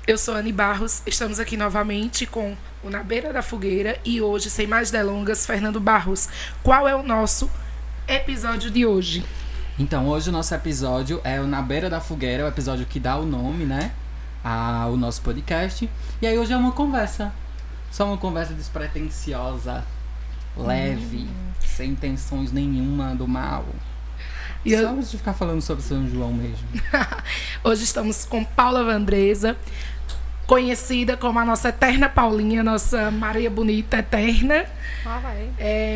Eu sou Anne Barros, estamos aqui novamente com o Na Beira da Fogueira e hoje, sem mais delongas, Fernando Barros. Qual é o nosso episódio de hoje? Então, hoje o nosso episódio é o Na Beira da Fogueira, o episódio que dá o nome, né, ao nosso podcast. E aí hoje é uma conversa, só uma conversa despretensiosa, leve, sem intenções nenhuma do mal. E só de ficar falando sobre São João mesmo. Hoje estamos com Paula Vandresa, conhecida como a nossa eterna Paulinha, nossa Maria Bonita eterna.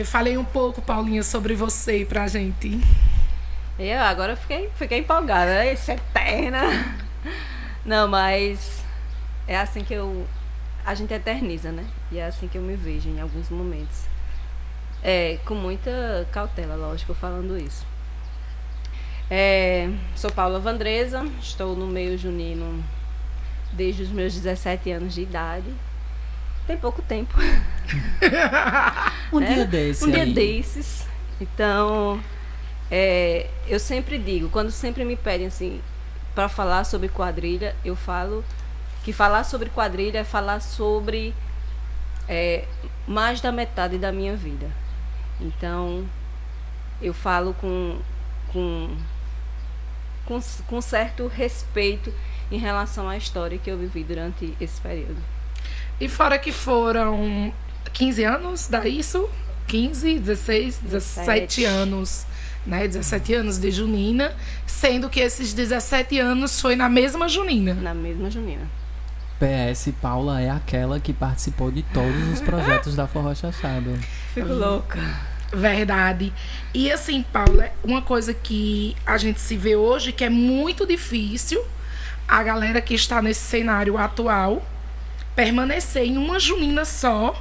Falei um pouco, Paulinha, sobre você pra gente. Eu agora fiquei empolgada, né? Isso é eterna. Não, mas é assim que a gente eterniza, né? E é assim que eu me vejo em alguns momentos. Com muita cautela, lógico, falando isso. Sou Paula Vandresa, estou no meio junino desde os meus 17 anos de idade. Tem pouco tempo. Um dia desse. Um dia desses. Então, eu sempre digo, quando sempre me pedem assim, para falar sobre quadrilha, eu falo que falar sobre quadrilha é falar sobre mais da metade da minha vida. Então, eu falo com certo respeito em relação à história que eu vivi durante esse período. E fora que foram 15 anos, dá isso? 15, 16, 17 anos, né? 17 anos de junina, sendo que esses 17 anos foi na mesma junina. Na mesma junina. PS, Paula é aquela que participou de todos os projetos da Forró Chachado. Fico louca. Verdade. E assim, Paula, uma coisa que a gente se vê hoje, que é muito difícil a galera que está nesse cenário atual permanecer em uma junina só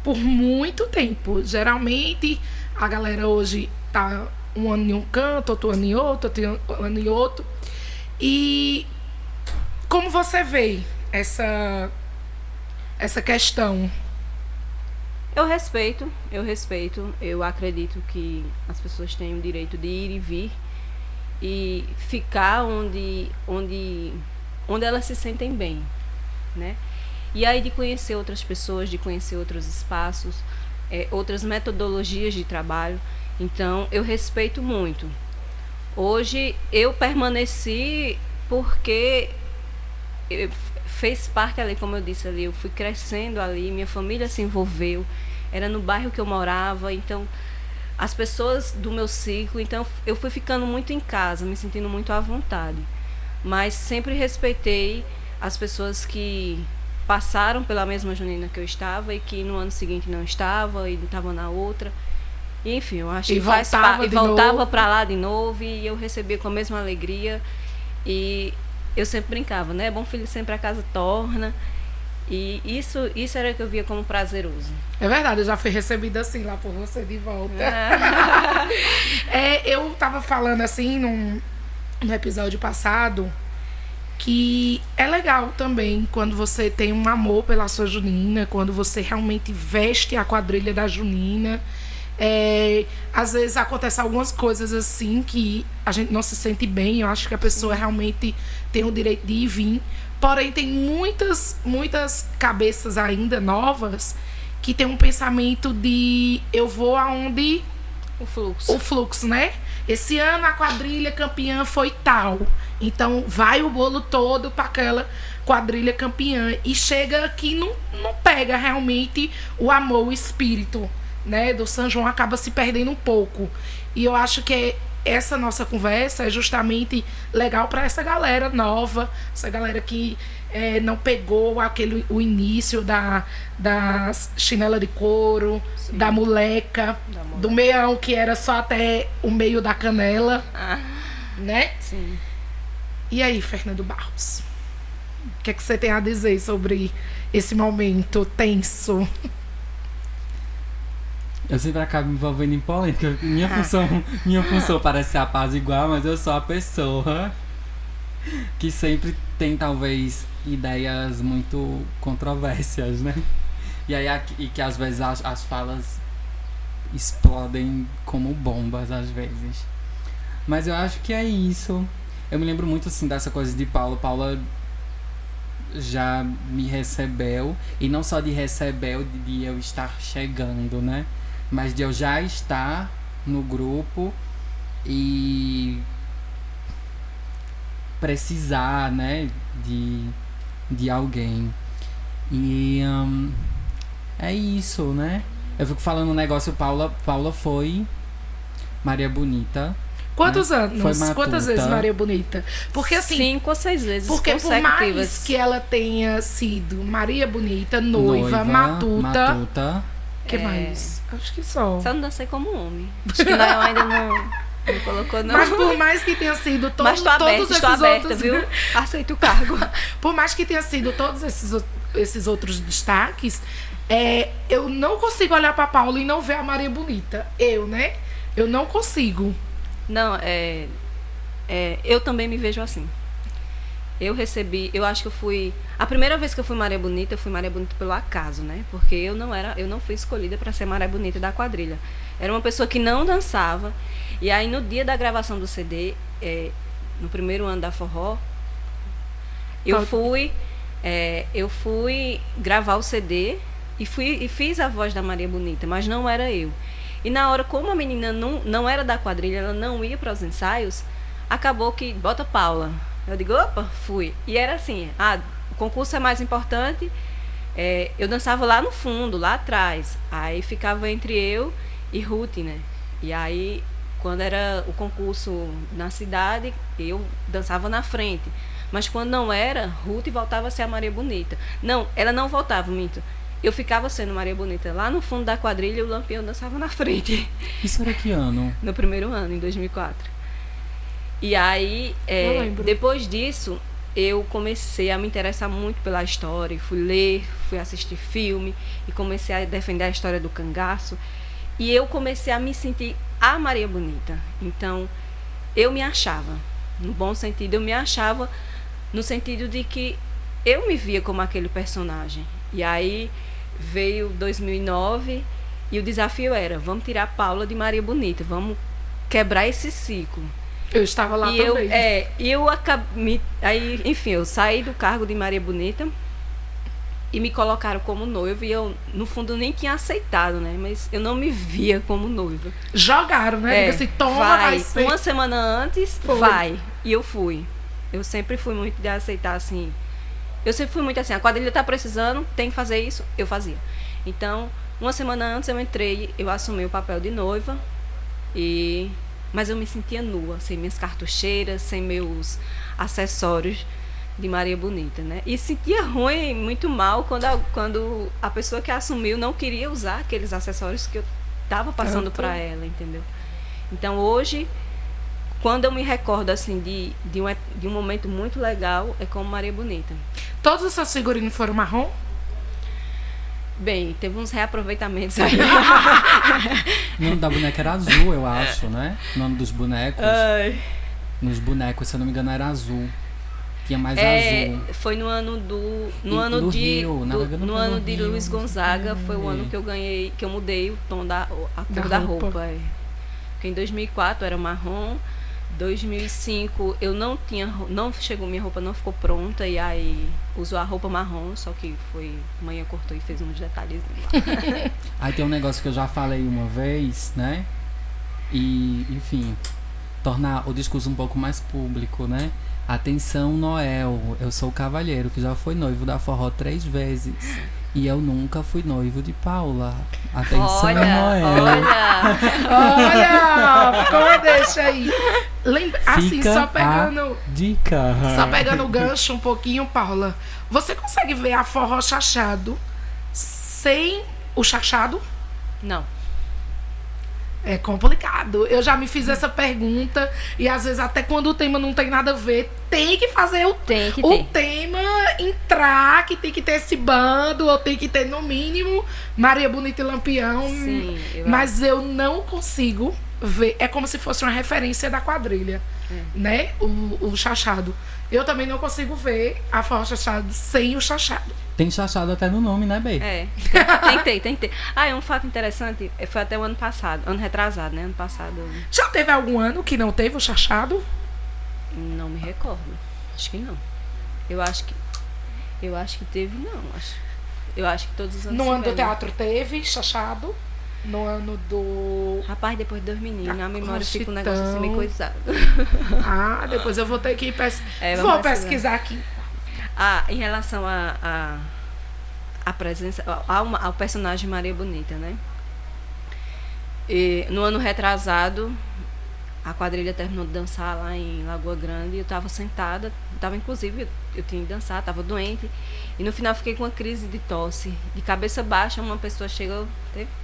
por muito tempo. Geralmente, a galera hoje tá um ano em um canto, outro ano em outro, outro ano em outro. E como você vê essa questão? Eu respeito. Eu acredito que as pessoas têm o direito de ir e vir e ficar onde elas se sentem bem, né? E aí de conhecer outras pessoas, de conhecer outros espaços, outras metodologias de trabalho. Então, eu respeito muito. Hoje, eu permaneci porque fez parte ali, como eu disse ali, eu fui crescendo ali, minha família se envolveu, era no bairro que eu morava, então as pessoas do meu ciclo, então eu fui ficando muito em casa, me sentindo muito à vontade, mas sempre respeitei as pessoas que passaram pela mesma junina que eu estava e que no ano seguinte não estava e estava na outra, e, enfim, eu acho que voltava para lá de novo e eu recebia com a mesma alegria. E eu sempre brincava, né? Bom filho sempre a casa torna. E isso era o que eu via como prazeroso. É verdade, eu já fui recebida assim lá por você de volta. Eu tava falando assim no episódio passado que é legal também quando você tem um amor pela sua junina, quando você realmente veste a quadrilha da junina. Às vezes acontecem algumas coisas assim que a gente não se sente bem. Eu acho que a pessoa realmente tem o direito de ir e vir. Porém, tem muitas cabeças ainda novas que tem um pensamento de eu vou aonde o fluxo, né? Esse ano a quadrilha campeã foi tal, então vai o bolo todo para aquela quadrilha campeã e chega que não pega realmente o amor, o espírito, né, do São João, acaba se perdendo um pouco. E eu acho que essa nossa conversa é justamente legal para essa galera nova, essa galera que não pegou o início da chinela de couro, sim, da moleca, do meião, que era só até o meio da canela, né? Sim. E aí, Fernando Barros, o que é que você tem a dizer sobre esse momento tenso? Eu sempre acabo me envolvendo em polêmica. Minha função parece ser apaziguar, mas eu sou a pessoa que sempre tem, talvez, ideias muito controversas, né? E que às vezes as falas explodem como bombas, às vezes. Mas eu acho que é isso. Eu me lembro muito, assim, dessa coisa de Paula. Paula já me recebeu, e não só de receber, de eu estar chegando, né? Mas de eu já estar no grupo e precisar, né, de alguém. E é isso, né? Eu fico falando um negócio, Paula foi Maria Bonita. Quantos né? anos? Foi Matuta. Quantas vezes Maria Bonita? Porque assim, 5 ou 6 vezes porque por mais consecutivas. que ela tenha sido Maria Bonita, noiva, Matuta, que mais? Acho que só. Só não dancei como homem. Acho que não, ainda não colocou, não. Mas por mais que tenha sido Mas tô aberta, todos estou esses aberta, outros, viu? Aceito o cargo. Por mais que tenha sido todos esses outros destaques, eu não consigo olhar pra Paula e não ver a Maria Bonita. Né? Eu não consigo. Não, eu também me vejo assim. Eu acho que eu fui... A primeira vez que eu fui Maria Bonita, eu fui Maria Bonita pelo acaso, né? Porque eu não fui escolhida para ser Maria Bonita da quadrilha. Era uma pessoa que não dançava. E aí, no dia da gravação do CD, no primeiro ano da Forró, eu fui gravar o CD e fiz a voz da Maria Bonita, mas não era eu. E na hora, como a menina não era da quadrilha, ela não ia para os ensaios, acabou que bota Paula. Eu digo, opa, fui. E era assim, o concurso é mais importante. Eu dançava lá no fundo, lá atrás. Aí ficava entre eu e Ruth, né? E aí, quando era o concurso na cidade, eu dançava na frente. Mas quando não era, Ruth voltava a ser a Maria Bonita. Não, ela não voltava, minto. Eu ficava sendo Maria Bonita lá no fundo da quadrilha e o Lampião dançava na frente. Isso era que ano? No primeiro ano, em 2004. E aí, depois disso, eu comecei a me interessar muito pela história. Fui ler, fui assistir filme e comecei a defender a história do cangaço. E eu comecei a me sentir a Maria Bonita. Então, eu me achava, no bom sentido, eu me achava no sentido de que eu me via como aquele personagem. E aí veio 2009 e o desafio era, vamos tirar a Paula de Maria Bonita, vamos quebrar esse ciclo. Eu estava lá também. Aí, enfim, eu saí do cargo de Maria Bonita e me colocaram como noiva. E eu, no fundo, nem tinha aceitado, né? Mas eu não me via como noiva. Jogaram, né? Diga assim, toma, vai ser. Uma semana antes, vai. E eu fui. Eu sempre fui muito de aceitar, assim. Eu sempre fui muito assim, a quadrilha tá precisando, tem que fazer isso, eu fazia. Então, uma semana antes eu entrei, eu assumi o papel de noiva. Mas eu me sentia nua, sem minhas cartucheiras, sem meus acessórios de Maria Bonita, né? E sentia ruim, muito mal, quando a pessoa que assumiu não queria usar aqueles acessórios que eu estava passando para ela, entendeu? Então, hoje, quando eu me recordo, assim, de um momento muito legal, é como Maria Bonita. Todos os seus figurinos foram marrom? Bem, teve uns reaproveitamentos aí. O nome da boneca era azul, eu acho, né? O nome dos bonecos. Nos bonecos, se eu não me engano, era azul. Tinha mais azul. Foi no ano no ano de Luiz Gonzaga, foi o ano que eu ganhei, que eu mudei o tom a cor da roupa. Porque em 2004 era marrom. 2005 eu não chegou, minha roupa não ficou pronta e aí usou a roupa marrom, só que manhã cortou e fez uns detalhes lá. Aí tem um negócio que eu já falei uma vez, né? E, enfim, tornar o discurso um pouco mais público, né? Atenção, Noel, eu sou o cavalheiro que já foi noivo da Forró 3 vezes. E eu nunca fui noivo de Paula. Atenção, Noel. Olha, como deixa aí. Assim, só pegando... dica. Só pegando o gancho um pouquinho, Paula. Você consegue ver a Forró Chachado sem o chachado? Não. É complicado. Eu já me fiz essa pergunta e às vezes até quando o tema não tem nada a ver, tem que fazer o tema entrar, que tem que ter esse bando, ou tem que ter no mínimo Maria Bonita e Lampião. Sim, mas eu não consigo ver. É como se fosse uma referência da quadrilha, né? O chachado. Eu também não consigo ver a Forró Chachado sem o chachado. Tem chachado até no nome, né, Bê? Tem. É um fato interessante, foi até o ano passado, ano retrasado, né? Ano passado. Já teve algum ano que não teve o chachado? Não me recordo. Acho que não. Eu acho que Eu acho que teve, não. Eu acho que todos os anos No ano do tiveram. teatro teve, Chachado. No ano do... Rapaz, depois dos meninos, Da a memória fica um Conchitão. negócio assim meio coisado. Ah, depois eu vou ter que Vamos vou pesquisar aqui. Em relação à presença, ao personagem Maria Bonita, né? E, no ano retrasado, a quadrilha terminou de dançar lá em Lagoa Grande. Eu estava sentada, inclusive, eu tinha que dançar, estava doente. E no final fiquei com uma crise de tosse. De cabeça baixa, uma pessoa chegou...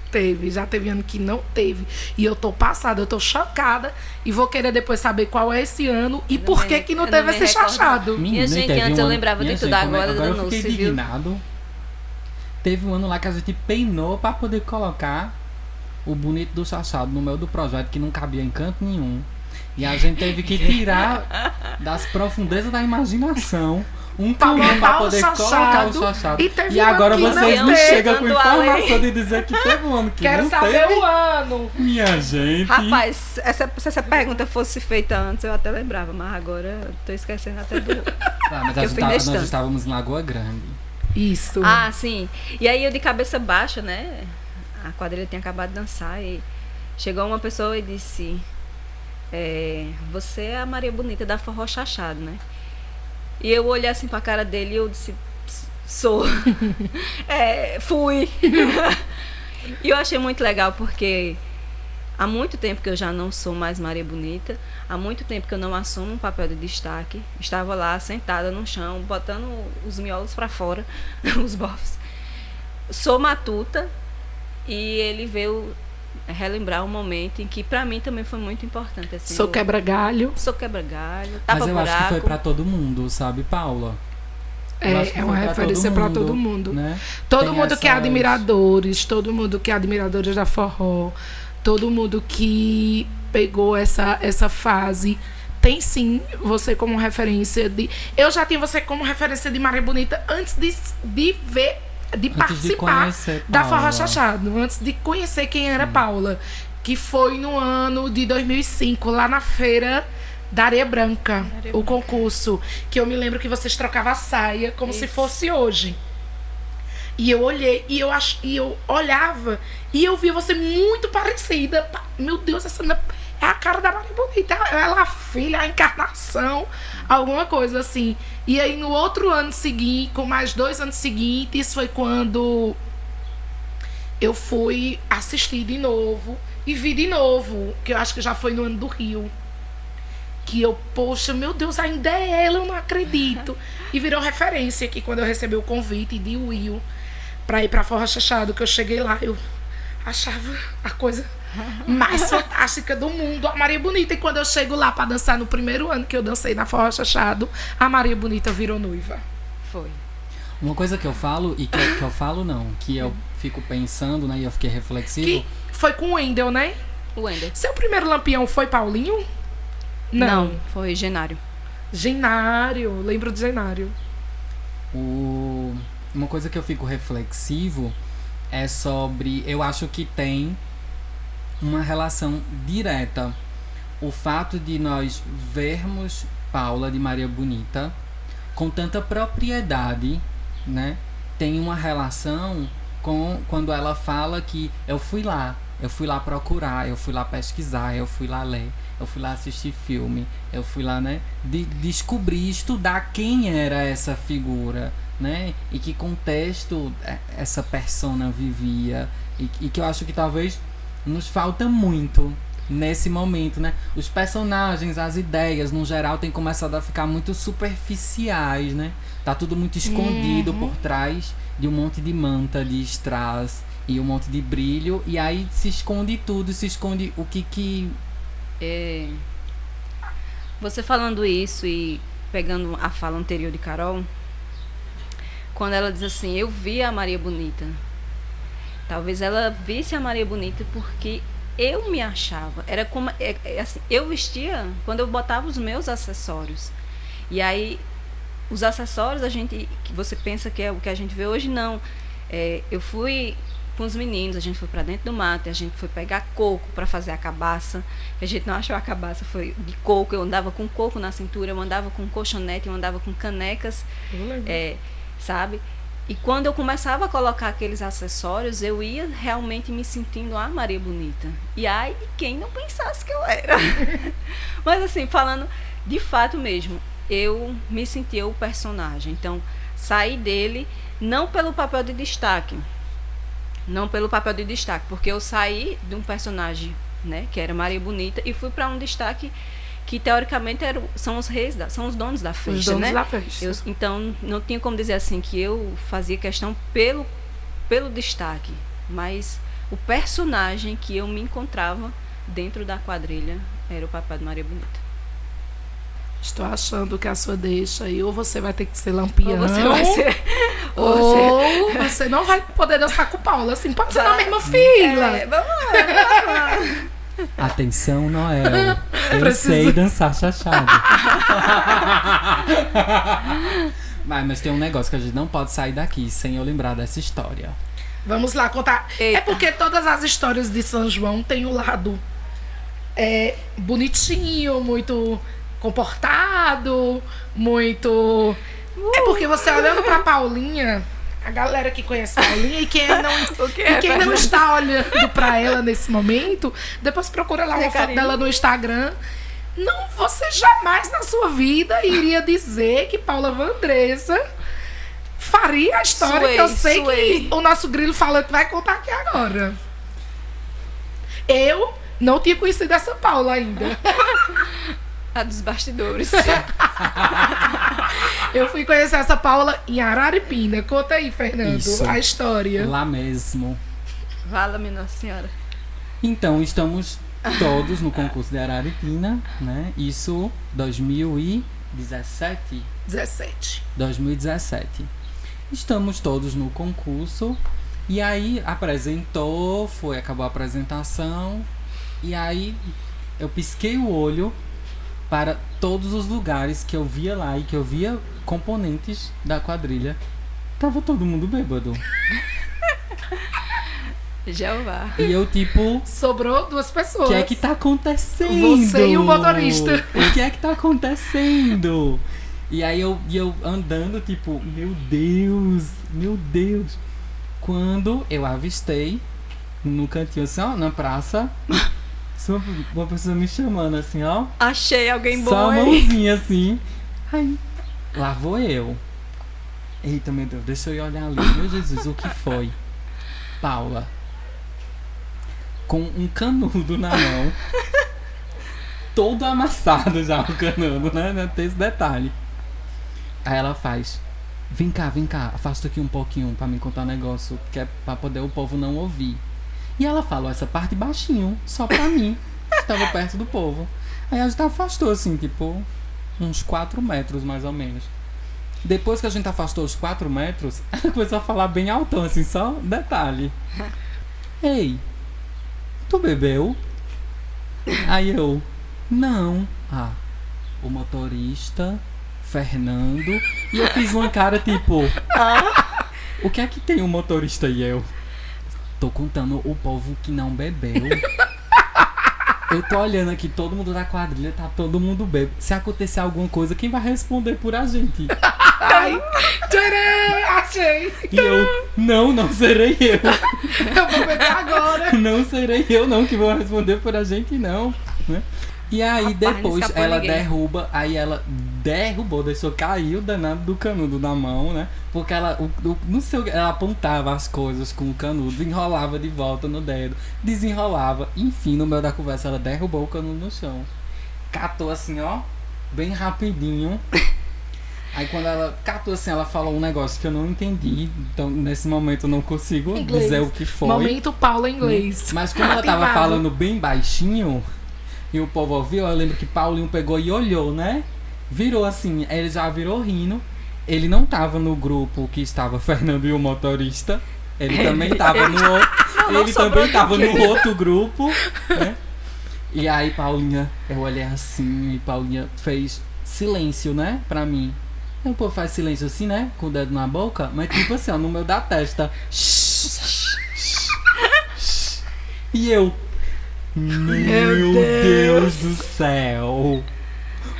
Teve, já teve ano que não teve. E eu tô passada, eu tô chocada. E vou querer depois saber qual é esse ano e por que não teve esse chachado. Minha gente, antes eu lembrava de tudo, agora eu não fiquei se viu. indignado. Teve um ano lá que a gente penou pra poder colocar o bonito do chachado no meio do projeto, que não cabia em canto nenhum. E a gente teve que tirar das profundezas da imaginação um caminho pra poder colocar o chachado. E agora ano que vocês não me teve. chegam com informação de dizer que teve um ano que Quero não saber teve. o ano. Minha gente. Rapaz, se essa pergunta fosse feita antes, eu até lembrava, mas agora eu tô esquecendo até do... Mas eu fui nós restando. estávamos em Lagoa Grande. Isso. Ah, sim. E aí eu de cabeça baixa, né? A quadrilha tinha acabado de dançar e chegou uma pessoa e disse: você é a Maria Bonita da Forró Chachado, né? E eu olhei assim pra cara dele e eu disse: sou. Fui. E eu achei muito legal porque há muito tempo que eu já não sou mais Maria Bonita, há muito tempo que eu não assumo um papel de destaque. Estava lá sentada no chão, botando os miolos pra fora, os bofs. Sou matuta e ele veio relembrar um momento em que pra mim também foi muito importante. Assim, Sou quebra-galho. Sou quebra-galho, tapa Mas eu buraco. acho que foi pra todo mundo, sabe, Paula? Eu acho que É uma foi pra referência pra todo mundo. Né? Todo Tem mundo que é essas- admiradores, todo mundo que é admiradores da forró, todo mundo que pegou essa fase, tem sim você como referência de... Eu já tinha você como referência de Maria Bonita antes de ver, de Antes de participar conhecer da Paula. Forró Chachado, antes de conhecer quem era Paula, que foi no ano de 2005, lá na feira da Areia Branca, o concurso, que eu me lembro que vocês trocavam a saia como se fosse hoje. E eu olhei, e eu olhava, e eu vi você muito parecida. Meu Deus, essa menina é a cara da Maria Bonita. Ela é a filha, a encarnação, alguma coisa assim. E aí, no outro ano seguinte, com mais 2 anos seguintes, foi quando eu fui assistir de novo e vi de novo, que eu acho que já foi no ano do Rio. Que eu, poxa, meu Deus, ainda é ela, eu não acredito. E virou referência que quando eu recebi o convite de Will pra ir pra Forró Chachado, que eu cheguei lá, eu achava a coisa mais fantástica do mundo, a Maria Bonita. E quando eu chego lá pra dançar no primeiro ano que eu dancei na Forró Chachado, a Maria Bonita virou noiva. Foi. Uma coisa que eu falo, e que eu falo não, que eu fico pensando, né, e eu fiquei reflexivo. Que foi com o Wendel, né? O Wender. Seu primeiro lampião foi Paulinho? Não. Foi Genário. Genário, lembro de Genário. Uma coisa que eu fico reflexivo é sobre... Eu acho que tem uma relação direta. O fato de nós vermos Paula de Maria Bonita com tanta propriedade, né? Tem uma relação com quando ela fala que eu fui lá procurar, eu fui lá pesquisar, eu fui lá ler, eu fui lá assistir filme, eu fui lá, né, descobrir, estudar quem era essa figura, né, e que contexto essa persona vivia, e que eu acho que talvez nos falta muito nesse momento, né. Os personagens, as ideias, no geral, têm começado a ficar muito superficiais, né, tá tudo muito escondido por trás de um monte de manta, de strass e um monte de brilho, e aí se esconde tudo, se esconde o que... Você falando isso e pegando a fala anterior de Carol, quando ela diz assim, eu vi a Maria Bonita, talvez ela visse a Maria Bonita porque eu me achava, era como, assim, eu vestia quando eu botava os meus acessórios, e aí os acessórios que você pensa que é o que a gente vê hoje, não. Eu fui com os meninos, a gente foi pra dentro do mato, a gente foi pegar coco para fazer a cabaça, a gente não achou a cabaça, foi de coco, eu andava com coco na cintura, eu andava com colchonete, eu andava com canecas, sabe? E quando eu começava a colocar aqueles acessórios, eu ia realmente me sentindo a Maria Bonita. E ai de quem não pensasse que eu era. Mas assim, falando de fato mesmo, eu me sentia o personagem. Então, saí dele não pelo papel de destaque. Não pelo papel de destaque, porque eu saí de um personagem, né, que era Maria Bonita, e fui para um destaque que teoricamente são os reis, são os donos da festa, Os donos né? da festa. Então não tinha como dizer assim que eu fazia questão pelo destaque, mas o personagem que eu me encontrava dentro da quadrilha era o papel de Maria Bonita. Estou achando que a sua deixa aí, ou você vai ter que ser Lampião, Ou você vai ser, ou você não vai poder dançar com o Paulo, assim, pode ser na mesma fila. Vamos lá. Atenção, Noel. Eu Preciso- sei dançar chachado. Mas tem um negócio que a gente não pode sair daqui sem eu lembrar dessa história. Vamos lá contar. Eita. É porque todas as histórias de São João têm o lado bonitinho, muito comportado, muito... É porque você olhando pra Paulinha, a galera que conhece Paulinha e quem não, e quem não está olhando pra ela nesse momento, depois procura lá uma foto carinho. dela no Instagram. Não, você jamais na sua vida iria dizer que Paula Vandressa faria a história que eu sei que o nosso grilo falante vai contar aqui agora. Eu não tinha conhecido essa Paula ainda. A dos bastidores. Eu fui conhecer essa Paula em Araripina. Conta aí, Fernando, Isso. a história. Lá mesmo. Vala-me, Nossa Senhora. Então, estamos todos no concurso de Araripina, né? Isso 2017. 17. 2017. Estamos todos no concurso. E aí apresentou, acabou a apresentação. E aí eu pisquei o olho para todos os lugares que eu via lá e que eu via componentes da quadrilha. Tava todo mundo bêbado. Jeová. E eu tipo, Sobrou duas pessoas. o que é que tá acontecendo? Você e o motorista. O que é que tá acontecendo? E aí eu andando, tipo, meu Deus. Quando eu avistei no cantinho assim, ó, na praça, uma pessoa me chamando assim, ó. Achei alguém bom Só a aí. mãozinha assim. Aí, lá vou eu. Eita, meu Deus, deixa eu ir olhar ali. Meu Jesus, o que foi? Paula. Com um canudo na mão. Todo amassado já o canudo, né? Tem esse detalhe. Aí ela faz. Vem cá, afasta aqui um pouquinho pra me contar um negócio, que é pra poder o povo não ouvir. E ela falou essa parte baixinho, só pra mim, que tava perto do povo. Aí a gente afastou assim, tipo, uns 4 metros mais ou menos. Depois que a gente afastou os 4 metros, ela começou a falar bem altão, assim, só detalhe. Ei, tu bebeu? Aí eu, não. Ah, o motorista, Fernando. E eu fiz uma cara tipo, o que é que tem o motorista e eu? Tô contando o povo que não bebeu. Eu tô olhando aqui, todo mundo da quadrilha, tá todo mundo bebe. Se acontecer alguma coisa, quem vai responder por a gente? Ai, tcharam, achei. E eu, não serei eu. Eu vou beber agora. Não serei eu não que vou responder por a gente não, né? E aí Rapaz, não depois escapou ela ninguém. derruba, aí ela derrubou, deixou cair o danado do canudo na mão, né? Porque ela, não sei o que, ela apontava as coisas com o canudo, enrolava de volta no dedo, desenrolava, enfim, no meio da conversa ela derrubou o canudo no chão. Catou assim, ó, bem rapidinho. Aí quando ela catou assim, ela falou um negócio que eu não entendi, então nesse momento eu não consigo Inglês. dizer o que foi. Momento Paula inglês. Mas como ela tava Ativado. falando bem baixinho e o povo ouviu, eu lembro que Paulinho pegou e olhou, né? Virou assim, ele já virou rindo. Ele não tava no grupo que estava Fernando e o motorista. Ele também tava no outro. Ele também tava no outro grupo, né? E aí Paulinha, eu olhei assim e Paulinha fez silêncio, né? Pra mim. Aí o povo faz silêncio assim, né? Com o dedo na boca, mas tipo assim, ó, no meio da testa. E eu, meu Deus do céu,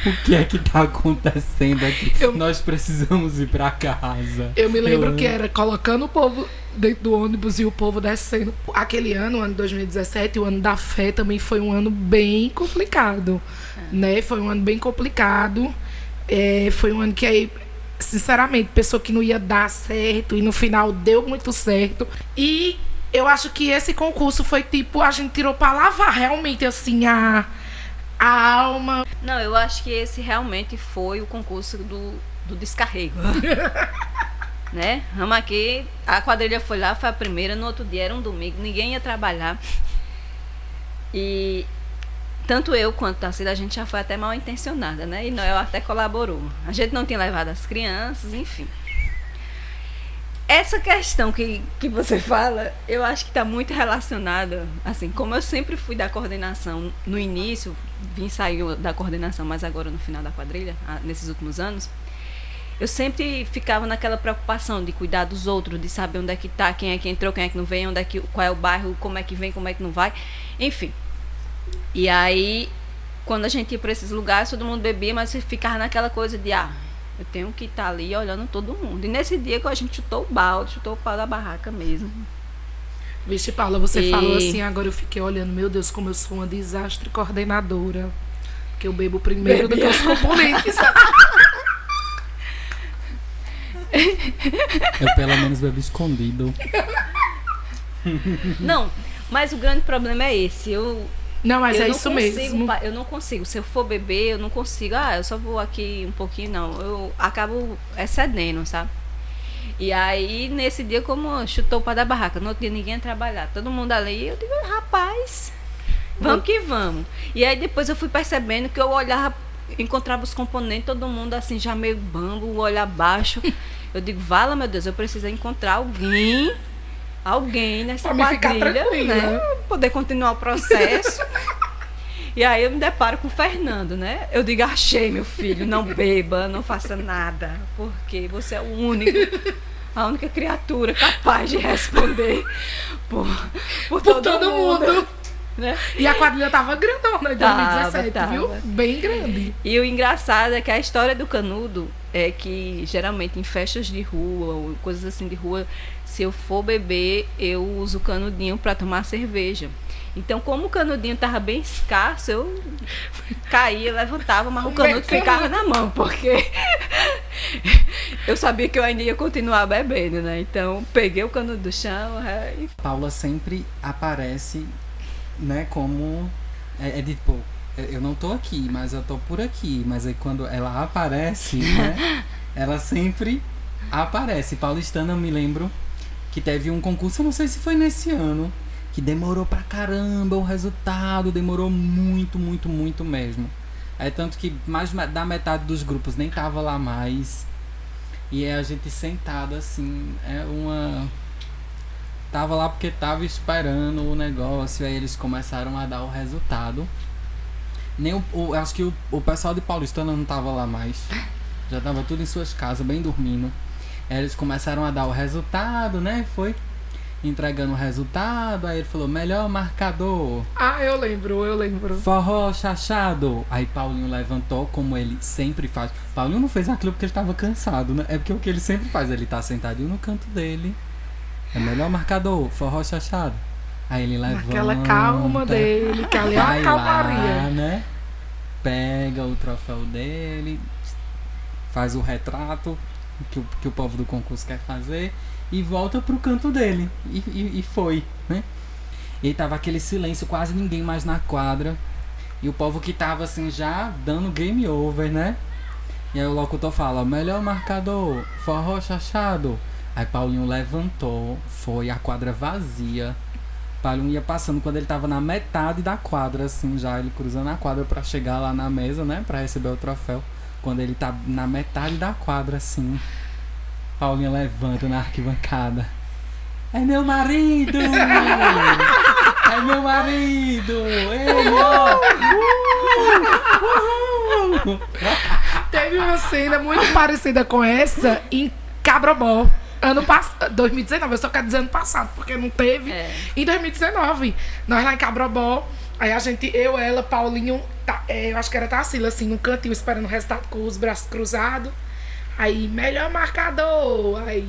O que é que tá acontecendo aqui? Nós precisamos ir pra casa. Eu me lembro que era colocando o povo dentro do ônibus e o povo descendo. Aquele ano, o ano de 2017, o ano da fé, também foi um ano bem complicado, né? Foi um ano bem complicado. Foi um ano que aí, sinceramente, pessoa que não ia dar certo e no final deu muito certo. E eu acho que esse concurso foi tipo, a gente tirou pra lavar realmente assim a alma. Não, eu acho que esse realmente foi o concurso do descarrego. Né? Vamos aqui, a quadrilha foi lá, foi a primeira, no outro dia era um domingo, ninguém ia trabalhar. E tanto eu quanto a Tarsila, a gente já foi até mal intencionada, né? E Noel até colaborou. A gente não tinha levado as crianças, enfim. Essa questão que você fala, eu acho que está muito relacionada, assim, como eu sempre fui da coordenação no início, vim sair da coordenação, mas agora no final da quadrilha, nesses últimos anos, eu sempre ficava naquela preocupação de cuidar dos outros, de saber onde é que está, quem é que entrou, quem é que não vem, qual é o bairro, como é que vem, como é que não vai, enfim. E aí, quando a gente ia para esses lugares, todo mundo bebia, mas você ficava naquela coisa de, eu tenho que estar ali olhando todo mundo. E nesse dia que a gente chutou o balde, chutou o pau da barraca mesmo. Vixe, Paula, você falou assim, agora eu fiquei olhando, meu Deus, como eu sou uma desastre coordenadora. Porque eu bebo primeiro do que os componentes. Eu pelo menos bebo escondido. Não, mas o grande problema é esse. Não, mas é isso consigo, mesmo. Eu não consigo. Se eu for beber, eu não consigo. Eu só vou aqui um pouquinho, não. Eu acabo excedendo, sabe? E aí, nesse dia, como chutou o pau da barraca, no outro dia ninguém ia trabalhar. Todo mundo ali, eu digo, rapaz, vamos que vamos. E aí depois eu fui percebendo que eu olhava, encontrava os componentes, todo mundo assim, já meio bambo, o olho abaixo. Eu digo, vala, meu Deus, eu preciso encontrar alguém nessa quadrilha, né? Poder continuar o processo. E aí eu me deparo com o Fernando, né? Eu digo, achei, meu filho, não beba, não faça nada, porque você é o único, a única criatura capaz de responder por todo mundo. Né? E a quadrilha tava grandona em 2017, tava. Viu? Bem grande. E o engraçado é que a história do canudo é que, geralmente, em festas de rua, ou coisas assim de rua, se eu for beber, eu uso o canudinho para tomar cerveja. Então, como o canudinho estava bem escasso, eu caía, levantava, mas o canudo ficava na mão, porque eu sabia que eu ainda ia continuar bebendo, né? Então, peguei o canudo do chão. Paula sempre aparece, né, como... tipo, eu não tô aqui, mas eu tô por aqui. Mas aí quando ela aparece, né, ela sempre aparece. Paulistana, eu me lembro que teve um concurso, eu não sei se foi nesse ano, que demorou pra caramba o resultado, demorou muito, muito, muito mesmo. É tanto que mais da metade dos grupos nem tava lá mais. E a gente sentado assim, tava lá porque tava esperando o negócio, aí eles começaram a dar o resultado. Nem acho que o pessoal de Paulistana não tava lá mais. Já tava tudo em suas casas, bem dormindo. Aí eles começaram a dar o resultado, né? Foi entregando o resultado, aí ele falou, melhor marcador. Eu lembro. Forró chachado. Aí Paulinho levantou, como ele sempre faz. Paulinho não fez aquilo porque ele tava cansado, né? É porque o que ele sempre faz, ele tá sentadinho no canto dele. É melhor marcador, forró chachado. Aí ele levanta. Aquela calma dele, que ali é uma calmaria. Lá, né? Pega o troféu dele, faz o retrato que o povo do concurso quer fazer e volta pro canto dele. E foi, né? E tava aquele silêncio, quase ninguém mais na quadra. E o povo que tava assim já dando game over, né? E aí o locutor fala, melhor marcador, forró chachado. Aí Paulinho levantou, foi a quadra vazia. Paulinho ia passando quando ele tava na metade da quadra, assim, já ele cruzando a quadra pra chegar lá na mesa, né? Pra receber o troféu. Quando ele tá na metade da quadra, assim, Paulinho levanta na arquibancada. É meu marido! É meu marido! Ele, ó! Teve uma cena muito parecida com essa em Cabrobó. Ano passado, 2019, eu só quero dizer ano passado, porque não teve. Em 2019, nós lá em Cabrobó, Aí a gente, eu, ela, Paulinho, eu acho que era Tarsila, assim, no cantinho, esperando o resultado com os braços cruzados. Aí, melhor marcador. Aí,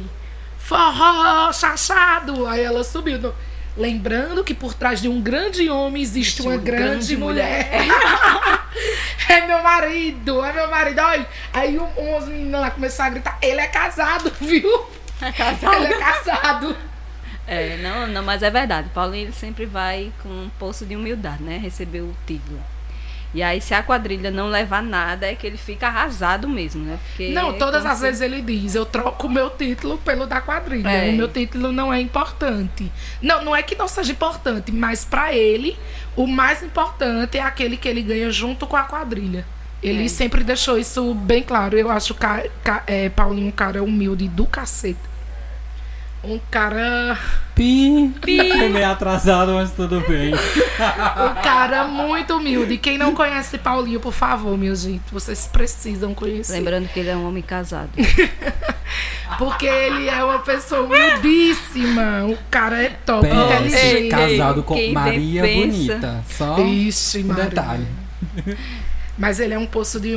forró, chachado. Aí ela subiu. Lembrando que por trás de um grande homem existe uma grande mulher. É meu marido, é meu marido. Aí umas meninas lá começaram a gritar, ele é casado, viu? É casado. Ele é casado. Não, mas é verdade. Paulinho ele sempre vai com um poço de humildade, né? Receber o título. E aí, se a quadrilha não levar nada, é que ele fica arrasado mesmo, né? Porque não, todas as vezes ele diz, eu troco o meu título pelo da quadrilha. O meu título não é importante. Não é que não seja importante, mas pra ele, o mais importante é aquele que ele ganha junto com a quadrilha. Ele sempre deixou isso bem claro. Eu acho Paulinho um cara humilde do cacete. Um cara... Pi. Tô meio atrasado, mas tudo bem. Um cara muito humilde. Quem não conhece Paulinho, por favor, minha gente, vocês precisam conhecer. Lembrando que ele é um homem casado. Porque ele é uma pessoa humildíssima. O cara é top, inteligente. Casado com Quem Maria pensa. Bonita. Só Ixi, um Maria. detalhe. Mas ele é um poço de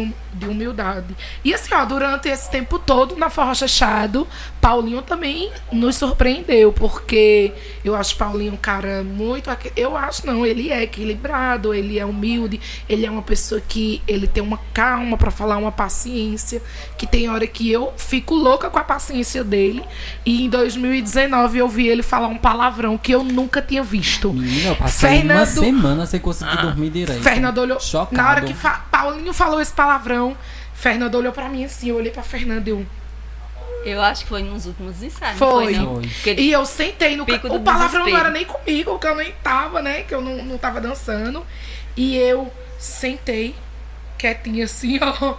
humildade. E assim, ó, durante esse tempo todo na Forró Chachado, Paulinho também nos surpreendeu, porque eu acho Paulinho um cara muito... Eu acho não, ele é equilibrado, ele é humilde, ele é uma pessoa que ele tem uma calma pra falar, uma paciência, que tem hora que eu fico louca com a paciência dele. E em 2019 eu vi ele falar um palavrão que eu nunca tinha visto. Menina, eu passei uma semana sem conseguir dormir direito. Fernando olhou... Chocado. Na hora que Paulinho falou esse palavrão, Fernando olhou pra mim assim, eu olhei pra Fernando e Eu acho que foi nos últimos ensaios. Foi. Não foi, não? Foi. E eu sentei no... Pico do O palavrão desespero. não era nem comigo, que eu nem tava, né? Que eu não tava dançando. E eu sentei, quietinha assim, ó.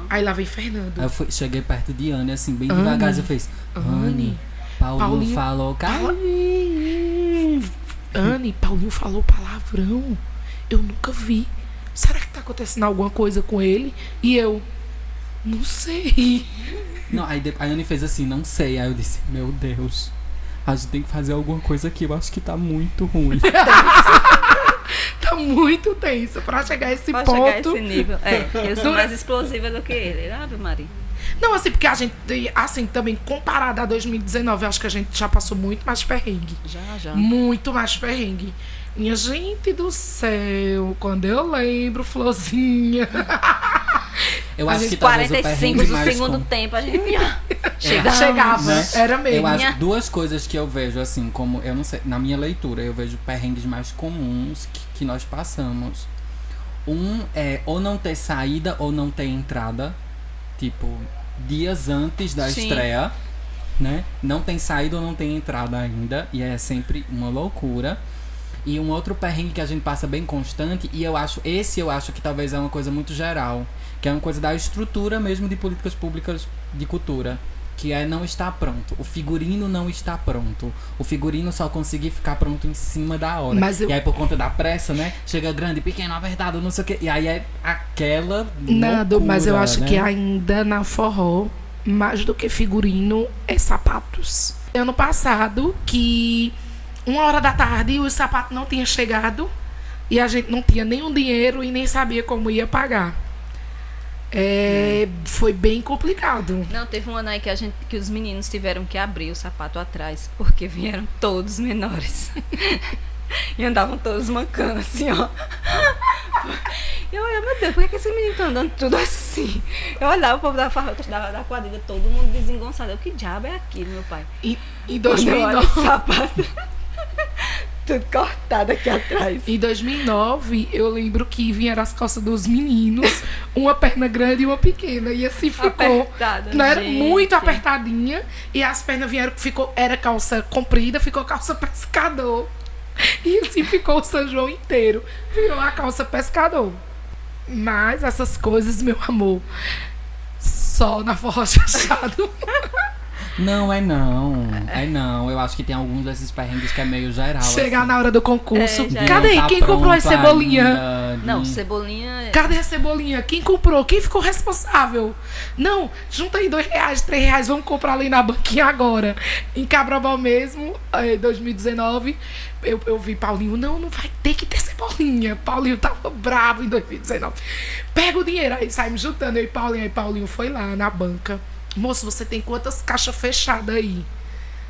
Aí lá vem Fernando. Aí eu cheguei perto de Anne, assim, bem devagar, eu fiz... Anne, Paulinho falou... Anne, Paulinho falou palavrão. Eu nunca vi. Será que tá acontecendo alguma coisa com ele? E eu... Não sei. Não, aí a Anne fez assim, não sei. Aí eu disse, meu Deus, a gente tem que fazer alguma coisa aqui. Eu acho que tá muito ruim. Tá muito tenso pra chegar a esse Pra ponto. chegar a esse nível. Eu sou mais explosiva do que ele. Ave Maria. Não, assim, porque a gente, assim, também comparado a 2019, eu acho que a gente já passou muito mais perrengue. Já. Muito mais perrengue. Minha gente do céu, quando eu lembro, Florzinha. Eu acho que talvez o 45 perrengue do mais segundo tempo, a gente Chegava, né? era mesmo. Eu acho duas coisas que eu vejo, assim, como, eu não sei, na minha leitura, eu vejo perrengues mais comuns que nós passamos. Um é ou não ter saída ou não ter entrada, tipo, dias antes da estreia, né? Não tem saída ou não tem entrada ainda, e é sempre uma loucura. E um outro perrengue que a gente passa bem constante, e eu acho que talvez é uma coisa muito geral, que é uma coisa da estrutura mesmo de políticas públicas de cultura, que é não estar pronto. O figurino não está pronto. O figurino só conseguir ficar pronto em cima da hora. E aí por conta da pressa, né? Chega grande, pequeno, apertado, não sei o quê. E aí é aquela Nada, loucura, mas eu acho né? que ainda na forró, mais do que figurino, é sapatos. Ano passado, que 1h da tarde os sapatos não tinham chegado e a gente não tinha nenhum dinheiro e nem sabia como ia pagar. Foi bem complicado. Não, teve um ano aí que os meninos tiveram que abrir o sapato atrás, porque vieram todos menores. E andavam todos mancando, assim, ó. Eu olhava, meu Deus, por que esses meninos estão andando tudo assim? Eu olhava o povo da quadrilha, todo mundo desengonçado. Eu, que diabo é aquilo, meu pai? Em Quando eu olho 2009, o sapato, tudo cortado aqui atrás. em 2009, eu lembro que vieram as calças dos meninos, uma perna grande e uma pequena. E assim ficou. Apertada, Não era gente. muito apertadinha. E as pernas vieram, era calça comprida, ficou calça pescador. E assim ficou o São João inteiro. Virou a calça pescador. Mas essas coisas, meu amor, só na Forró Chachado. Não, é não. É não. Eu acho que tem alguns desses perrengues que é meio geral. Chegar assim. na hora do concurso. já Cadê? Não tá Quem comprou as pronto cebolinha? ainda de- Não, cebolinha. Cadê a cebolinha? Quem comprou? Quem ficou responsável? Não, junta aí R$2, R$3, vamos comprar ali na banquinha agora. Em Cabrobal mesmo, 2019, eu vi Paulinho, não vai ter que ter cebolinha. Paulinho tava bravo em 2019. Pega o dinheiro, aí saímos juntando, eu e Paulinho. Aí Paulinho foi lá na banca. Moço, você tem quantas caixas fechadas aí?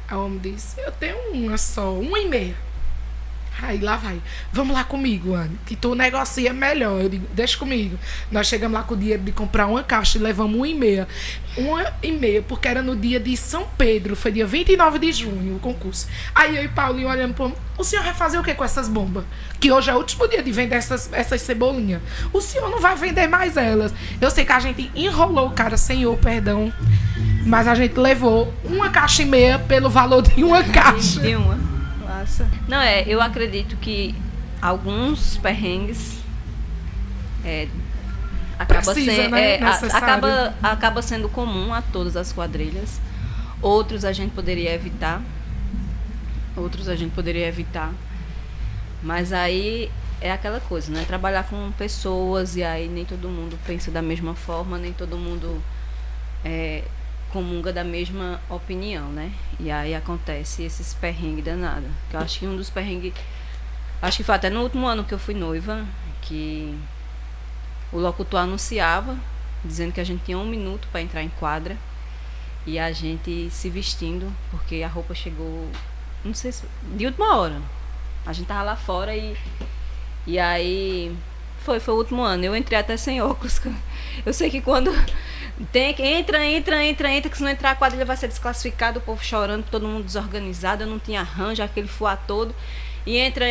Aí o homem disse, eu tenho uma só, 1,5. Aí lá vai, vamos lá comigo, Anne, que tu negocia melhor. Eu digo, deixa comigo. Nós chegamos lá com o dinheiro de comprar uma caixa e levamos 1,5. 1,5, porque era no dia de São Pedro, foi dia 29 de junho o concurso. Aí eu e Paulinho olhando para o senhor vai fazer o que com essas bombas? Que hoje é o último dia de vender essas cebolinhas. O senhor não vai vender mais elas. Eu sei que a gente enrolou o cara, senhor, perdão, mas a gente levou 1,5 caixas pelo valor de uma caixa. De uma. Nossa. Não, eu acredito que alguns perrengues Precisa, né? Necessário. acaba sendo comum a todas as quadrilhas. Outros a gente poderia evitar. Mas aí é aquela coisa, né? Trabalhar com pessoas e aí nem todo mundo pensa da mesma forma, nem todo mundo comunga da mesma opinião, né? E aí acontece esses perrengues danados. Que eu acho que um dos perrengues... Acho que foi até no último ano que eu fui noiva, que o locutor anunciava, dizendo que a gente tinha 1 minuto para entrar em quadra, e a gente se vestindo, porque a roupa chegou, não sei se... de última hora. A gente tava lá fora e aí... Foi o último ano. Eu entrei até sem óculos. Eu sei que quando... Tem que entra, que se não entrar a quadrilha vai ser desclassificado, o povo chorando, todo mundo desorganizado, eu não tinha arranjo, aquele fuá todo. E entra,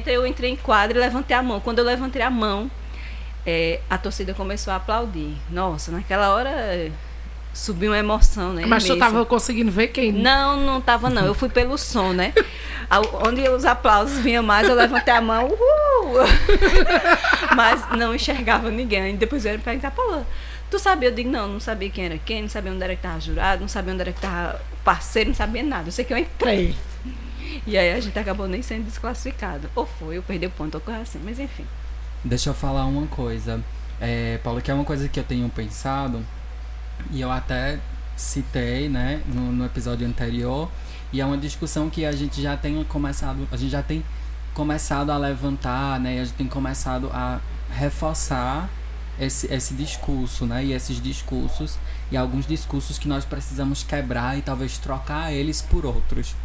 eu entrei em quadra e levantei a mão. Quando eu levantei a mão, a torcida começou a aplaudir. Nossa, naquela hora subiu uma emoção, né? Mas tu imensa. tava conseguindo ver quem? Não tava não. Eu fui pelo som, né? Onde os aplausos vinham mais, eu levantei a mão, uhul! Mas não enxergava ninguém. Depois eu ia me perguntar, Paula, tu sabia? Eu digo, não sabia quem era quem, não sabia onde era que tava jurado, não sabia onde era que tava o parceiro, não sabia nada. Eu sei que eu entrei. E aí a gente acabou nem sendo desclassificado. Ou foi, eu perdi o ponto, ou coisa assim, mas enfim. Deixa eu falar uma coisa, Paulo, que é uma coisa que eu tenho pensado, e eu até citei, né, no episódio anterior, e é uma discussão que a gente já tem começado a levantar, né, e a gente tem começado a reforçar esse discurso, né, e esses discursos, e alguns discursos que nós precisamos quebrar e talvez trocar eles por outros,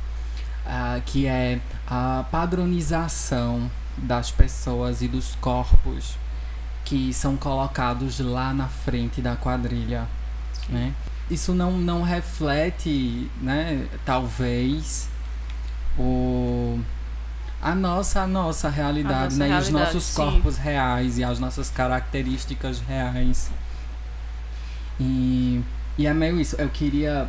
que é a padronização das pessoas e dos corpos que são colocados lá na frente da quadrilha, né? Isso não reflete, né, talvez a nossa realidade, né? E os nossos sim. corpos reais e as nossas características reais. E é meio isso. Eu queria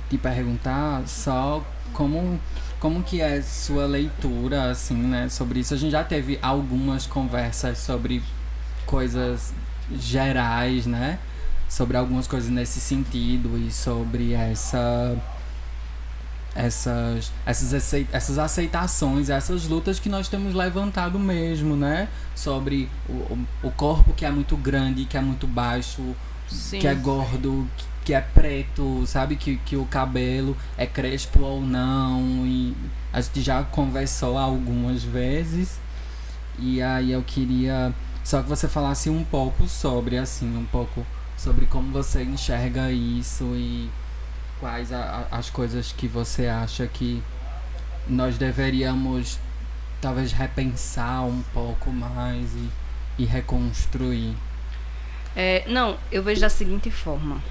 te perguntar só como que é sua leitura, assim, né, sobre isso. A gente já teve algumas conversas sobre coisas gerais, né, sobre algumas coisas nesse sentido e sobre essas aceitações, essas lutas que nós temos levantado mesmo, né, sobre o corpo que é muito grande, que é muito baixo, Sim. que é gordo, que é preto, sabe? Que o cabelo é crespo ou não. E a gente já conversou algumas vezes. E aí eu queria só que você falasse um pouco sobre, assim, como você enxerga isso e quais as coisas que você acha que nós deveríamos talvez repensar um pouco mais e reconstruir. Não, eu vejo da seguinte forma.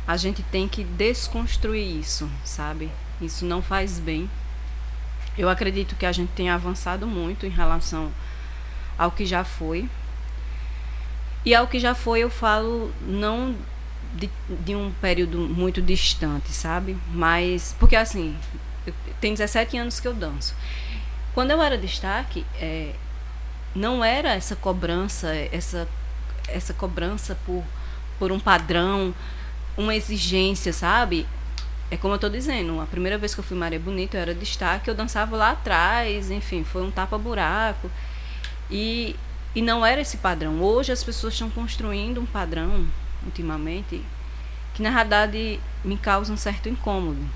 A gente tem que desconstruir isso, sabe? Isso não faz bem. Eu acredito que a gente tem avançado muito em relação ao que já foi. E ao que já foi eu falo não de um período muito distante, sabe? Mas, porque assim, tem 17 anos que eu danço. Quando eu era destaque, não era essa cobrança, essa cobrança por um padrão, uma exigência, sabe? é como eu tô dizendo, a primeira vez que eu fui Maria Bonita, eu era destaque, eu dançava lá atrás, enfim, foi um tapa-buraco. E não era esse padrão. Hoje as pessoas estão construindo um padrão, ultimamente, que na verdade me causa um certo incômodo.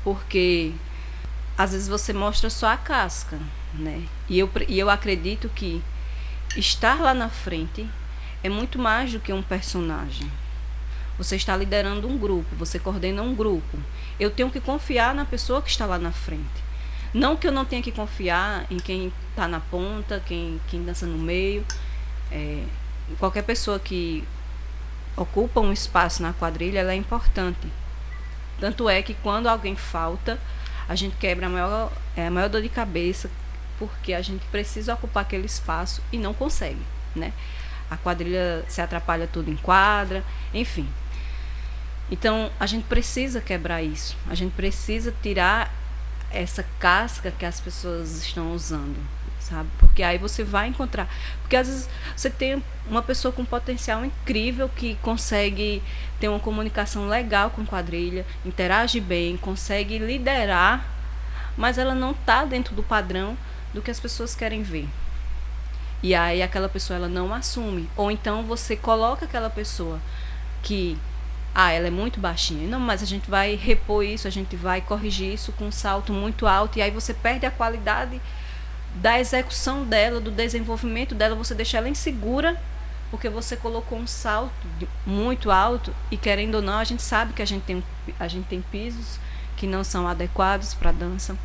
Porque às vezes você mostra só a casca, né? E eu acredito que estar lá na frente é muito mais do que um personagem. Você está liderando um grupo, você coordena um grupo. Eu tenho que confiar na pessoa que está lá na frente. Não que eu não tenha que confiar em quem está na ponta, quem dança no meio. Qualquer pessoa que ocupa um espaço na quadrilha, ela é importante. Tanto é que quando alguém falta, a gente quebra a maior dor de cabeça, porque a gente precisa ocupar aquele espaço e não consegue, né? A quadrilha se atrapalha tudo em quadra, enfim. Então, a gente precisa quebrar isso. A gente precisa tirar essa casca que as pessoas estão usando, sabe? Porque aí você vai encontrar... Porque às vezes você tem uma pessoa com potencial incrível que consegue ter uma comunicação legal com quadrilha, interage bem, consegue liderar, mas ela não está dentro do padrão do que as pessoas querem ver. E aí aquela pessoa ela não assume. Ou então você coloca aquela pessoa que... ela é muito baixinha. Não, mas a gente vai repor isso, a gente vai corrigir isso com um salto muito alto. E aí você perde a qualidade da execução dela, do desenvolvimento dela. Você deixa ela insegura, porque você colocou um salto muito alto. E querendo ou não, a gente sabe que a gente tem pisos que não são adequados para a dança.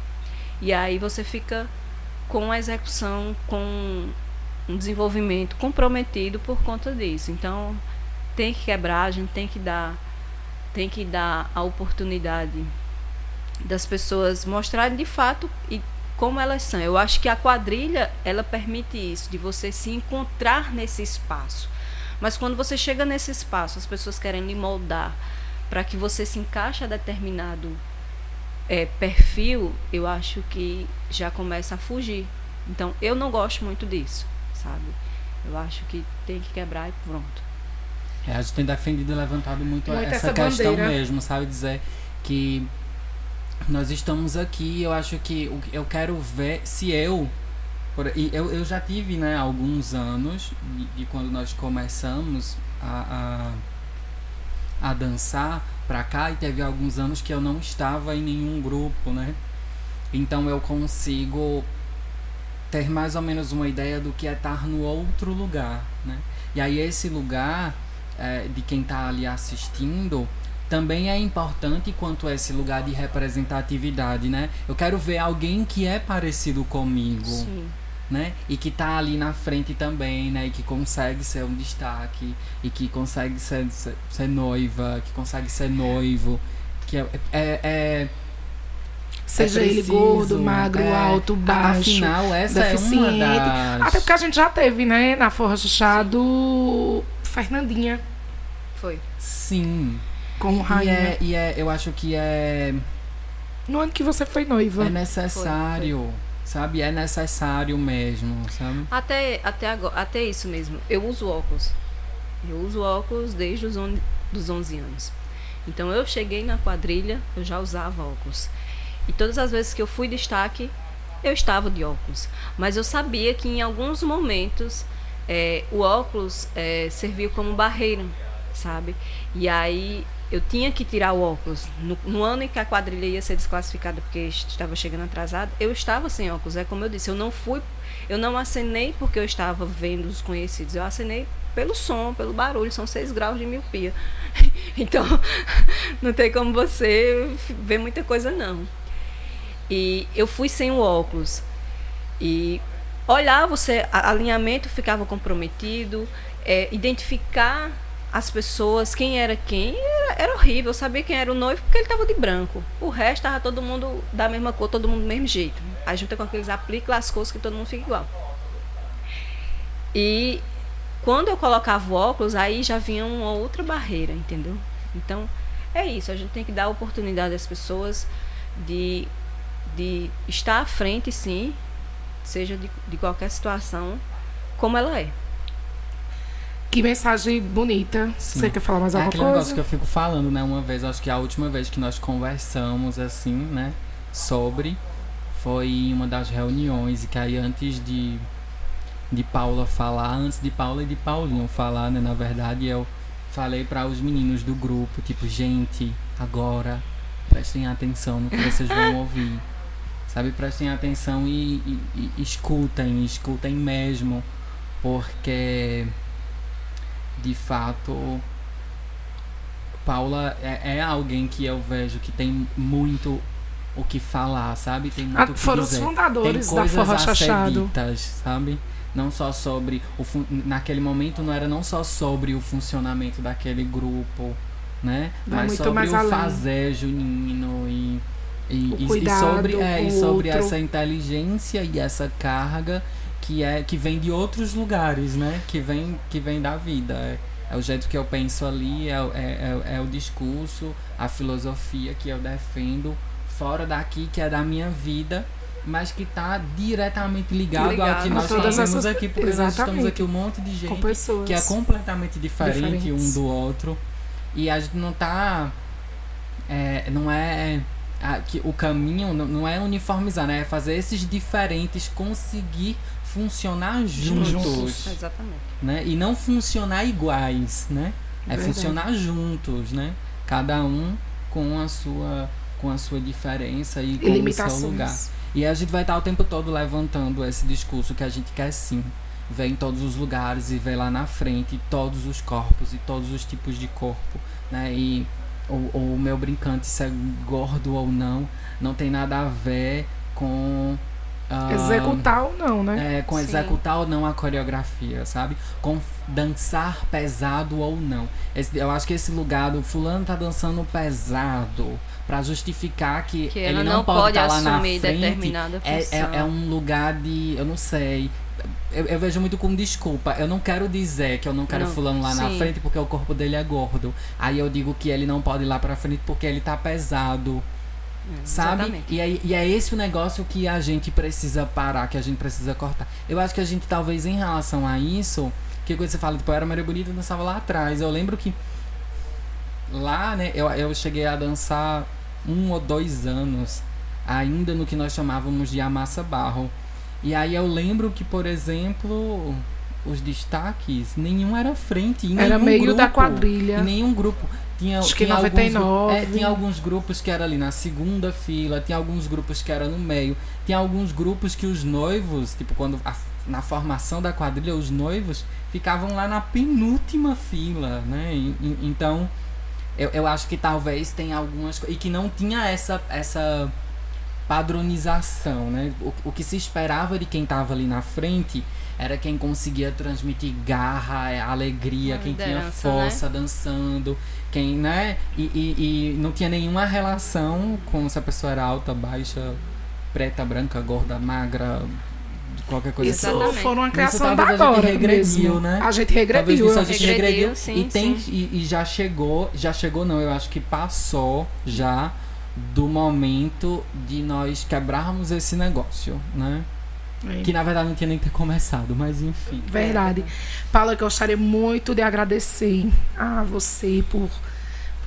E aí você fica com a execução, com um desenvolvimento comprometido por conta disso. Então... tem que quebrar, a gente tem que dar a oportunidade das pessoas mostrarem de fato e como elas são. Eu acho que a quadrilha, ela permite isso, de você se encontrar nesse espaço. Mas quando você chega nesse espaço, as pessoas querem lhe moldar para que você se encaixe a determinado perfil, eu acho que já começa a fugir. Então, eu não gosto muito disso, sabe? Eu acho que tem que quebrar e pronto. A gente tem defendido e levantado muito essa questão bandeira mesmo, sabe? Dizer que nós estamos aqui, eu acho que eu quero ver se eu já tive, né, alguns anos de quando nós começamos a dançar pra cá, e teve alguns anos que eu não estava em nenhum grupo, né? Então eu consigo ter mais ou menos uma ideia do que é estar no outro lugar, né? E aí esse lugar... de quem está ali assistindo também é importante quanto a esse lugar de representatividade, né? Eu quero ver alguém que é parecido comigo. Sim. Né? E que está ali na frente também, né? E que consegue ser um destaque, e que consegue ser noiva, que consegue ser noivo, que seja preciso, ele gordo, magro, alto, baixo, afinal, essa deficiente. É uma das... Até porque a gente já teve, né, na Forra Xuxá do Fernandinha. Foi. Sim. Com Rainha. Eu acho que é... No ano que você foi noiva. É necessário, foi. Sabe? É necessário mesmo, sabe? Até isso mesmo. Eu uso óculos. Eu uso óculos desde os 11 anos. Então, eu cheguei na quadrilha, eu já usava óculos. E todas as vezes que eu fui destaque, eu estava de óculos. Mas eu sabia que em alguns momentos o óculos servia como barreira, sabe? E aí eu tinha que tirar o óculos. No ano em que a quadrilha ia ser desclassificada porque estava chegando atrasada, eu estava sem óculos. É como eu disse, eu não acenei porque eu estava vendo os conhecidos. Eu acenei pelo som, pelo barulho. São 6 graus de miopia. Então, não tem como você ver muita coisa, não. E eu fui sem o óculos. E olhar, alinhamento ficava comprometido, identificar as pessoas, quem era quem, era horrível. Eu sabia quem era o noivo porque ele estava de branco. O resto estava todo mundo da mesma cor, todo mundo do mesmo jeito. Aí junta com aqueles apliques, lascou-se que todo mundo fica igual. E quando eu colocava o óculos, aí já vinha uma outra barreira, entendeu? Então, é isso. A gente tem que dar a oportunidade às pessoas de estar à frente, sim, seja de qualquer situação, como ela é. Que mensagem bonita. Sim. Você quer falar mais alguma aquele coisa? negócio que eu fico falando, né, uma vez, acho que a última vez que nós conversamos, assim, né, sobre, foi em uma das reuniões, e que aí antes de Paula falar, antes de Paula e de Paulinho falar, né, na verdade, eu falei para os meninos do grupo, tipo, gente, agora, prestem atenção no que vocês vão ouvir, sabe, prestem atenção e escutem mesmo, porque... De fato, Paula é alguém que eu vejo que tem muito o que falar, sabe? Tem muito o que foram dizer. os fundadores tem da coisas Forró a ser Chachado. ditas, sabe? Não só sobre... Naquele momento não era não só sobre o funcionamento daquele grupo, né? Vai mas muito sobre mais o além. fazer junino O cuidado e com sobre o outro. essa inteligência e essa carga que vem de outros lugares, né? Que vem da vida. É o jeito que eu penso ali, é o discurso, a filosofia que eu defendo fora daqui, que é da minha vida, mas que está diretamente ligado ao que nós fazemos aqui, porque nós estamos aqui um monte de gente que é completamente diferente um do outro, e a gente não está... que o caminho não é uniformizar, né? É fazer esses diferentes conseguir funcionar juntos. Exatamente. Né? E não funcionar iguais, né? É funcionar juntos, né? Cada um com a sua diferença e com o seu lugar. E a gente vai estar o tempo todo levantando esse discurso que a gente quer sim ver em todos os lugares e ver lá na frente todos os corpos e todos os tipos de corpo, né? E o meu brincante, se é gordo ou não tem nada a ver com... executar ou não, né? Com Sim. executar ou não a coreografia, sabe? Com dançar pesado ou não. Eu acho que esse lugar do fulano tá dançando pesado pra justificar que ele não pode estar lá na frente, determinada função. é um lugar de... Eu não sei... Eu vejo muito como desculpa. Eu não quero dizer que eu não quero fulano lá na frente porque o corpo dele é gordo. Aí eu digo que ele não pode ir lá pra frente porque ele tá pesado. Sabe? E é esse o negócio que a gente precisa parar, que a gente precisa cortar. Eu acho que a gente, talvez, em relação a isso, que quando você fala, tipo, eu era Maria Bonita e dançava lá atrás. Eu lembro que lá, né, eu cheguei a dançar 1 ou 2 anos, ainda no que nós chamávamos de amassa barro. E aí eu lembro que, por exemplo, os destaques, nenhum era frente, em era nenhum meio grupo, da quadrilha. Em nenhum grupo. Acho que 99. Tinha alguns grupos que era ali na segunda fila, tinha alguns grupos que era no meio, tinha alguns grupos que os noivos, tipo, quando na formação da quadrilha, os noivos ficavam lá na penúltima fila, né? Então, eu acho que talvez tenha algumas coisas, e que não tinha essa padronização, né? O que se esperava de quem estava ali na frente era quem conseguia transmitir garra, alegria, quem tinha força, né? Dançando, quem, né? E não tinha nenhuma relação com se a pessoa era alta, baixa, preta, branca, gorda, magra, qualquer coisa isso assim. Isso foi uma criação da agora a gente regrediu, mesmo. Né? A gente regrediu. Talvez a gente regrediu sim, e já chegou não, eu acho que passou já do momento de nós quebrarmos esse negócio, né? Que na verdade não tinha nem que ter começado, mas enfim. Verdade. Paula, eu gostaria muito de agradecer a você por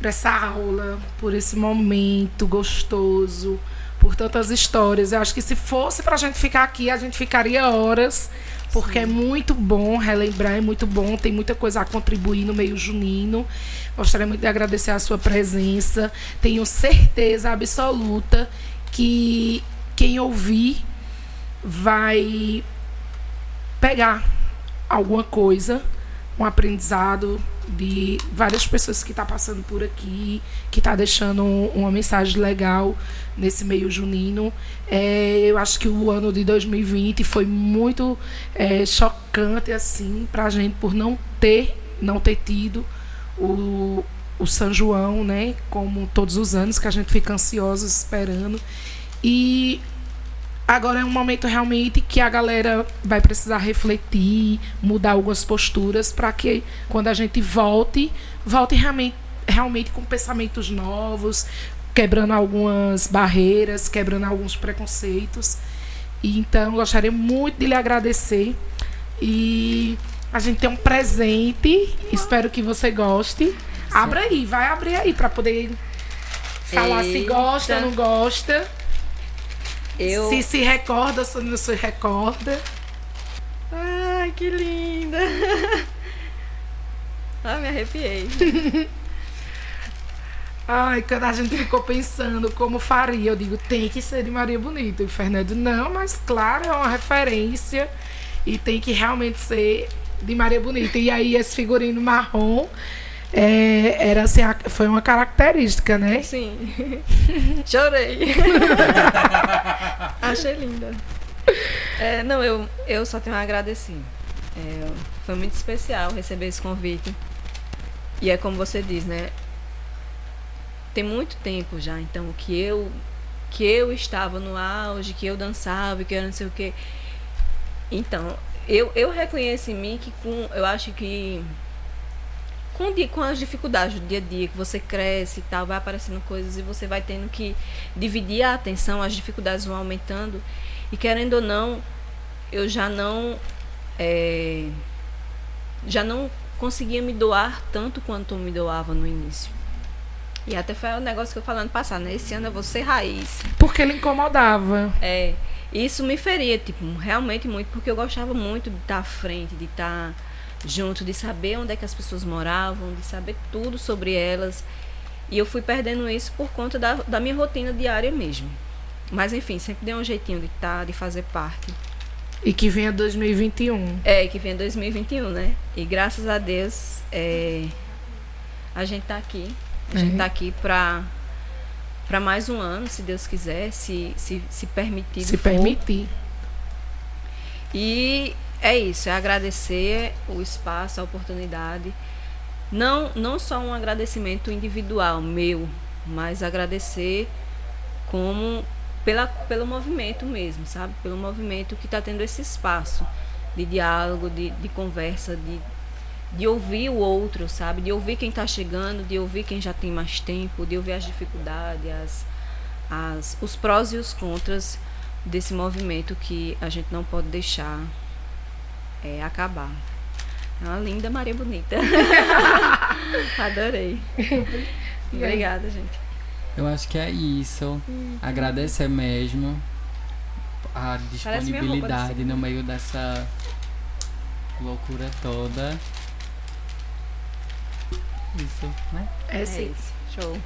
essa aula, por esse momento gostoso, por tantas histórias. Eu acho que se fosse pra gente ficar aqui, a gente ficaria horas, porque é muito bom relembrar, é muito bom, tem muita coisa a contribuir no meio junino. Gostaria muito de agradecer a sua presença. Tenho certeza absoluta que quem ouvir vai pegar alguma coisa, um aprendizado de várias pessoas que estão passando por aqui, que está deixando uma mensagem legal nesse meio junino. Eu acho que o ano de 2020 foi muito chocante assim, para a gente, por não ter tido o São João, né, como todos os anos, que a gente fica ansioso esperando. E agora é um momento realmente que a galera vai precisar refletir, mudar algumas posturas, para que quando a gente volte realmente com pensamentos novos, quebrando algumas barreiras, quebrando alguns preconceitos. E então, gostaria muito de lhe agradecer. E A gente tem um presente. Espero que você goste. Abra aí, vai abrir aí pra poder falar se gosta ou não gosta. Se recorda, se não se recorda. Ai, que linda! Ah, me arrepiei. Ai, quando a gente ficou pensando como faria, eu digo, tem que ser de Maria Bonita. E o Fernando, não, mas claro, é uma referência e tem que realmente ser de Maria Bonita. E aí esse figurino marrom era assim, foi uma característica, né? Sim. Chorei. Achei linda. Não, eu só tenho a agradecer. Foi muito especial receber esse convite. E é como você diz, né? Tem muito tempo já, então, que eu estava no auge, que eu dançava, que eu não sei o quê. Então, eu reconheço em mim que eu acho que com as dificuldades do dia a dia, que você cresce e tal, vai aparecendo coisas e você vai tendo que dividir a atenção, as dificuldades vão aumentando. E querendo ou não, eu já não conseguia me doar tanto quanto eu me doava no início. E até foi um negócio que eu falando passar, né? Esse ano eu vou ser raiz. Porque ele incomodava. Isso me feria, tipo, realmente muito, porque eu gostava muito de estar à frente, de estar junto, de saber onde é que as pessoas moravam, de saber tudo sobre elas. E eu fui perdendo isso por conta da minha rotina diária mesmo. Mas enfim, sempre dei um jeitinho de estar, de fazer parte. E que venha 2021. Que venha 2021, né? E graças a Deus, a gente tá aqui. A gente tá aqui para mais um ano, se Deus quiser, se permitir. Se permitir. E é isso, é agradecer o espaço, a oportunidade. Não só um agradecimento individual meu, mas agradecer pelo movimento mesmo, sabe? Pelo movimento que está tendo esse espaço de diálogo, de conversa, de ouvir o outro, sabe? De ouvir quem está chegando, de ouvir quem já tem mais tempo, de ouvir as dificuldades, os prós e os contras desse movimento que a gente não pode deixar acabar. É uma linda Maria Bonita. Adorei. Obrigada, gente. Eu acho que é isso. Agradecer mesmo a disponibilidade no meio dessa loucura toda. Isso, né? Sim. Show.